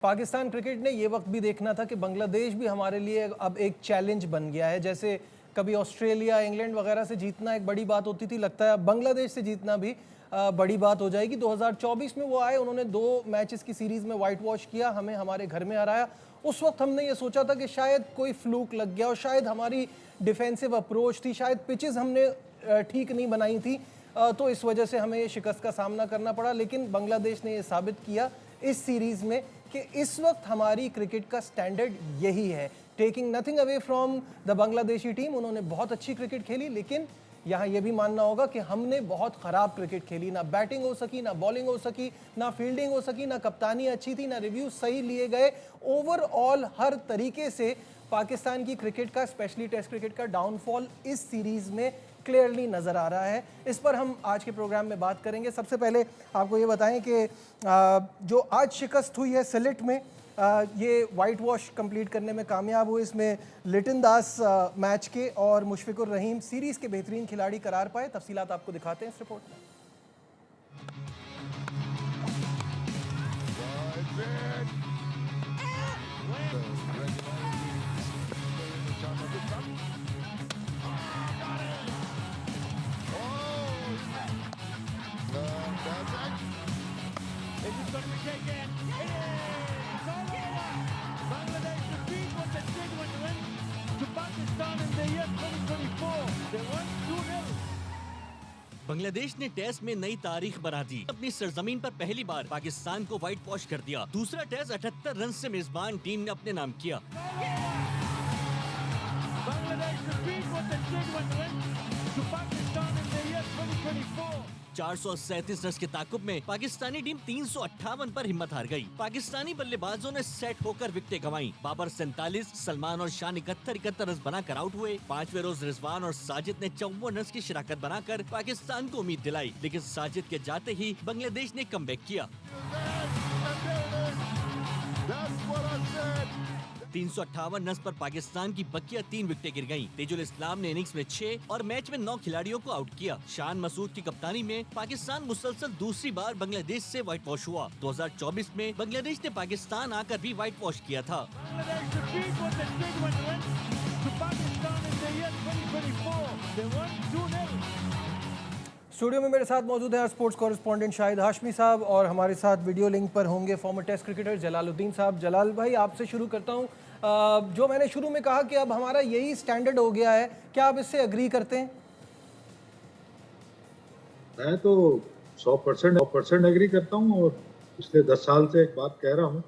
Pakistan cricket ने ये वक्त भी देखना था कि बांग्लादेश भी हमारे लिए अब एक चैलेंज बन गया है। जैसे कभी ऑस्ट्रेलिया, इंग्लैंड वगैरह से जीतना एक बड़ी बात होती थी, लगता है अब बांग्लादेश से जीतना भी बड़ी बात हो जाएगी। 2024 में वो आए, उन्होंने 2 मैचेस की सीरीज में वाइट वॉश किया, हमें हमारे घर में हराया। उस वक्त हमने ये सोचा था कि शायद कोई फ्लूक लग गया और शायद हमारी डिफेंसिव अप्रोच थी, शायद पिचेस हमने ठीक नहीं बनाई थी, तो इस वजह से हमें ये शिकस्त का सामना करना पड़ा। लेकिन बांग्लादेश ने ये साबित किया इस सीरीज में कि इस वक्त हमारी क्रिकेट का स्टैंडर्ड यही है। Taking nothing away from the Bangladeshi team, उन्होंने बहुत अच्छी क्रिकेट खेली, लेकिन यहाँ ये भी मानना होगा कि हमने बहुत ख़राब क्रिकेट खेली। ना बैटिंग हो सकी, ना बॉलिंग हो सकी, ना फील्डिंग हो सकी, ना कप्तानी अच्छी थी, ना रिव्यू सही लिए गए। ओवरऑल हर तरीके से पाकिस्तान की क्रिकेट का, स्पेशली टेस्ट क्रिकेट का डाउनफॉल इस सीरीज़ में क्लियरली नज़र आ रहा है। इस पर हम आज के प्रोग्राम में बात करेंगे। सबसे पहले आपको ये बताएं कि जो आज शिकस्त हुई है सिलेट में, ये वाइट वॉश कंप्लीट करने में कामयाब हुए। इसमें लिटन दास मैच के और मुशफिकुर रहीम सीरीज़ के बेहतरीन खिलाड़ी करार पाए। तफसीलात आपको दिखाते हैं इस रिपोर्ट में। बांग्लादेश ने टेस्ट में नई तारीख बना दी। अपनी सरजमीन पर पहली बार पाकिस्तान को व्हाइट वॉश कर दिया। दूसरा टेस्ट 78 रन से मेजबान टीम ने अपने नाम किया। 437 रन के ताकुब में पाकिस्तानी टीम 358 पर हिम्मत हार गई। पाकिस्तानी बल्लेबाजों ने सेट होकर विकेटें गंवाई। बाबर 47, सलमान और शान 71 रन बनाकर आउट हुए। 5वें रोज रिजवान और साजिद ने 54 रन की शराकत बनाकर पाकिस्तान को उम्मीद दिलाई, लेकिन साजिद के जाते ही बांग्लादेश ने कमबैक किया। 358 रन पर पाकिस्तान की बकिया 3 विकेटें गिर गईं। तेजुल इस्लाम ने इनिंग्स में 6 और मैच में 9 खिलाड़ियों को आउट किया। शान मसूद की कप्तानी में पाकिस्तान मुसलसल दूसरी बार बांग्लादेश से व्हाइट वॉश हुआ। 2024 में बांग्लादेश ने पाकिस्तान आकर भी व्हाइट वॉश किया था। स्टूडियो में मेरे साथ मौजूद है स्पोर्ट्स कॉरेस्पॉन्डेंट शाहिद हाशमी साहब, और हमारे साथ वीडियो लिंक पर होंगे फॉर्मर टेस्ट क्रिकेटर जलालुद्दीन साहब। जलाल भाई, आपसे शुरू करता हूं। जो मैंने शुरू में कहा कि अब हमारा यही स्टैंडर्ड हो गया है, क्या आप इससे अग्री करते हैं? मैं तो 100% एग्री करता हूँ, और पिछले 10 साल से एक बात कह रहा हूँ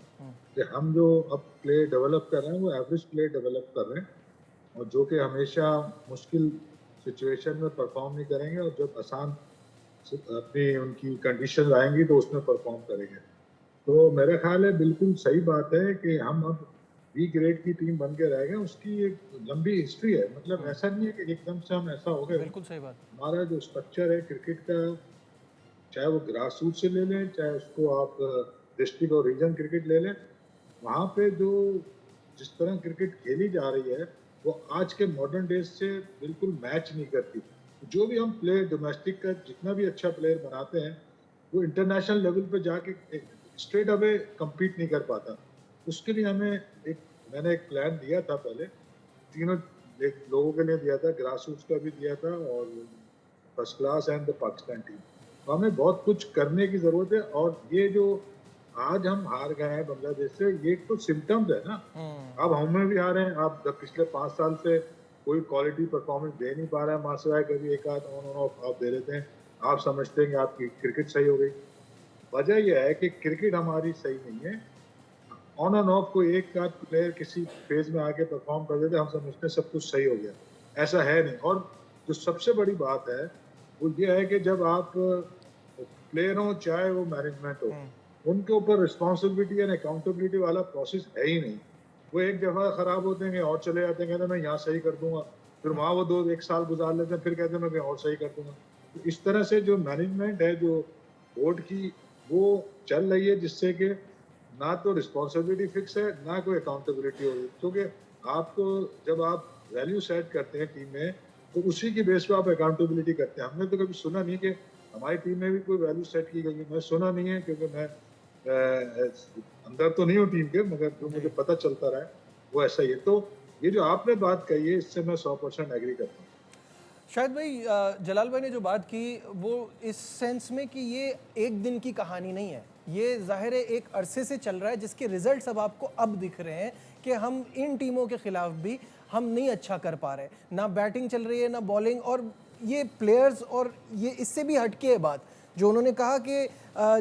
कि हम जो अब प्ले डेवलप कर रहे हैं वो एवरेज प्ले डेवलप कर रहे हैं, और जो कि हमेशा मुश्किल सिचुएशन में परफॉर्म नहीं करेंगे, और जब आसान अपनी उनकी कंडीशन आएंगी तो उसमें परफॉर्म करेंगे। तो मेरा ख्याल है बिल्कुल सही बात है कि हम अब बी ग्रेड की टीम बन के रह गए। उसकी एक लंबी हिस्ट्री है, मतलब ऐसा नहीं है कि एकदम से हम ऐसा हो गए। बिल्कुल सही बात। हमारा जो स्ट्रक्चर है क्रिकेट का, चाहे वो ग्रास रूट से ले लें, चाहे उसको आप डिस्ट्रिक्ट और रीजन क्रिकेट ले लें, वहाँ पे जो जिस तरह क्रिकेट खेली जा रही है वो आज के मॉडर्न डेज से बिल्कुल मैच नहीं करती। जो भी हम प्लेयर डोमेस्टिक का जितना भी अच्छा प्लेयर बनाते हैं वो इंटरनेशनल लेवल पे जाके स्ट्रेट अवे कम्पीट नहीं कर पाता। उसके लिए मैंने एक प्लान दिया था पहले, तीनों लोगों के लिए दिया था, ग्रास रूट्स का भी दिया था और first class and the Pakistan team. तो हमें बहुत कुछ करने की जरूरत है, और ये जो आज हम हार गए हैं बांग्लादेश से, ये तो सिम्टम्स है ना। अब हमें भी हारे हैं। आप पिछले 5 साल से कोई क्वालिटी परफॉर्मेंस दे नहीं पा रहा है, मासिवाय कभी एक आध ऑन ऑफ आप दे देते हैं। आप समझते हैं कि आपकी क्रिकेट सही हो गई। वजह यह है कि क्रिकेट हमारी सही नहीं है। ऑन एंड ऑफ को एक आध प्लेयर किसी फेज में आके परफॉर्म कर देते, हम समझते हैं सब कुछ सही हो गया। ऐसा है नहीं। और जो सबसे बड़ी बात है वो ये है कि जब आप प्लेयर हो चाहे वो मैनेजमेंट हो, उनके ऊपर रिस्पॉन्सिबिलिटी एंड अकाउंटेबिलिटी वाला प्रोसेस है ही नहीं। वो एक दफ़ा ख़राब होते हैं और चले जाते हैं, कहते हैं मैं यहाँ सही कर दूंगा, फिर वहाँ वो 1 साल गुजार लेते हैं, फिर कहते हैं मैं कहीं और सही कर दूंगा। तो इस तरह से जो मैनेजमेंट है जो बोर्ड की, वो चल रही है, जिससे कि ना तो रिस्पॉन्सिबिलिटी फिक्स है ना कोई अकाउंटेबिलिटी हो रही। क्योंकि आपको जब आप वैल्यू सेट करते हैं टीम में तो उसी की बेस पे आप अकाउंटेबिलिटी करते हैं। हमने तो कभी सुना नहीं कि हमारी टीम में भी कोई वैल्यू सेट की गई है। मैं सुना नहीं है, क्योंकि मैं अंदर तो नहीं हूँ टीम के, मगर जो मुझे पता चलता रहा है वो ऐसा ही है। तो ये जो आपने बात कही है इससे मैं 100% एग्री करता हूँ। शायद भाई जलाल भाई ने जो बात की वो इस सेंस में कि ये एक दिन की कहानी नहीं है, ये ज़ाहिर है एक अरसे से चल रहा है जिसके रिजल्ट्स अब आपको अब दिख रहे हैं कि हम इन टीमों के खिलाफ भी हम नहीं अच्छा कर पा रहे, ना बैटिंग चल रही है ना बॉलिंग। और ये प्लेयर्स, और ये इससे भी हटके है बात जो उन्होंने कहा कि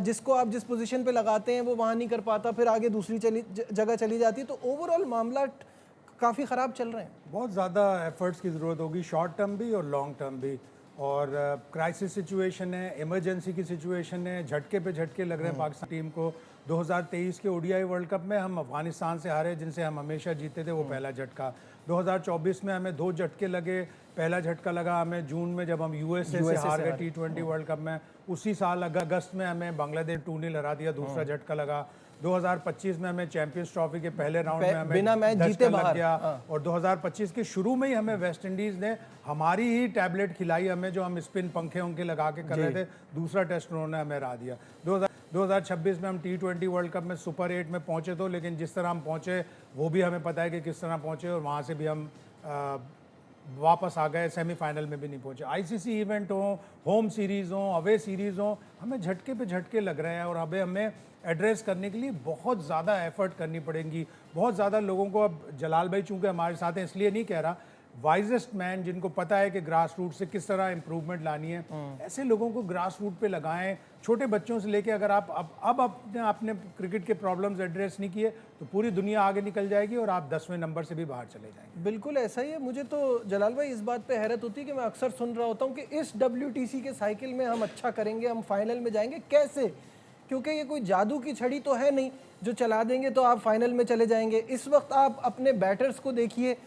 जिसको आप जिस पोजीशन पे लगाते हैं वो वहाँ नहीं कर पाता, फिर आगे दूसरी जगह चली जाती है, तो ओवरऑल मामला काफ़ी ख़राब चल रहे हैं। बहुत ज़्यादा एफर्ट्स की ज़रूरत होगी, शॉर्ट टर्म भी और लॉन्ग टर्म भी। और क्राइसिस सिचुएशन है, इमरजेंसी की सिचुएशन है, झटके पे झटके लग रहे हैं पाकिस्तान टीम को। 2023 के ओडीआई वर्ल्ड कप में हम अफगानिस्तान से हारे, जिनसे हम हमेशा जीते थे, वो पहला झटका। 2024 में हमें 2 झटके लगे। पहला झटका लगा हमें जून में जब हम यूएसए से हार गए T20 वर्ल्ड कप में। उसी साल अगस्त में हमें बांग्लादेश 2-0 हरा दिया, दूसरा झटका लगा। 2025 में हमें चैंपियंस ट्रॉफी के पहले राउंड में हमें बिना मैच जीते लग गया। और 2025 के शुरू में ही हमें वेस्ट इंडीज़ ने हमारी ही टैबलेट खिलाई हमें, जो हम स्पिन पंखे उनके लगा के कर रहे थे। दूसरा टेस्ट उन्होंने हमें हरा दिया। 2026 में हम T20 वर्ल्ड कप में सुपर 8 में पहुंचे, तो लेकिन जिस तरह हम पहुंचे वो भी हमें पता है कि किस तरह पहुंचे, और वहाँ से भी हम वापस आ गए, सेमीफाइनल में भी नहीं पहुंचे। आईसीसी इवेंट हो, होम सीरीज़ हो, अवे सीरीज़ हो, हमें झटके पे झटके लग रहे हैं। और अब हमें एड्रेस करने के लिए बहुत ज़्यादा एफर्ट करनी पड़ेगी, बहुत ज़्यादा लोगों को। अब जलाल भाई चूँकि हमारे साथ हैं इसलिए नहीं कह रहा, वाइजेस्ट मैन जिनको पता है कि ग्रास रूट से किस तरह इंप्रूवमेंट लानी है, ऐसे लोगों को ग्रास रूट पे लगाएं। छोटे बच्चों से लेके अगर आप अब आपने क्रिकेट के प्रॉब्लम्स एड्रेस नहीं किए तो पूरी दुनिया आगे निकल जाएगी और आप 10वें नंबर से भी बाहर चले जाएंगे। बिल्कुल ऐसा ही है। मुझे तो जलाल भाई इस बात पे हैरत होती है कि मैं अक्सर सुन रहा होता हूँ कि इस WTC के साइकिल में हम अच्छा करेंगे, हम फाइनल में जाएंगे। कैसे? क्योंकि ये कोई जादू की छड़ी तो है नहीं जो चला देंगे तो आप फाइनल में चले जाएंगे। इस वक्त आप अपने बैटर्स को देखिए,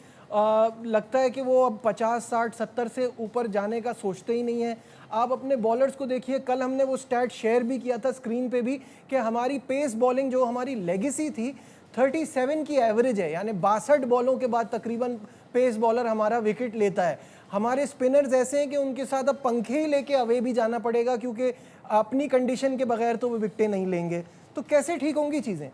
लगता है कि वो अब 50, 60, 70 से ऊपर जाने का सोचते ही नहीं है। आप अपने बॉलर्स को देखिए, कल हमने वो स्टैट शेयर भी किया था स्क्रीन पे भी कि हमारी पेस बॉलिंग जो हमारी लेगेसी थी 37 की एवरेज है, यानी 62 बॉलों के बाद तकरीबन पेस बॉलर हमारा विकेट लेता है। हमारे स्पिनर्स ऐसे हैं कि उनके साथ अब पंखे ही लेके अवे भी जाना पड़ेगा, क्योंकि अपनी कंडीशन के बगैर तो वो विकेटें नहीं लेंगे। तो कैसे ठीक होंगी चीज़ें?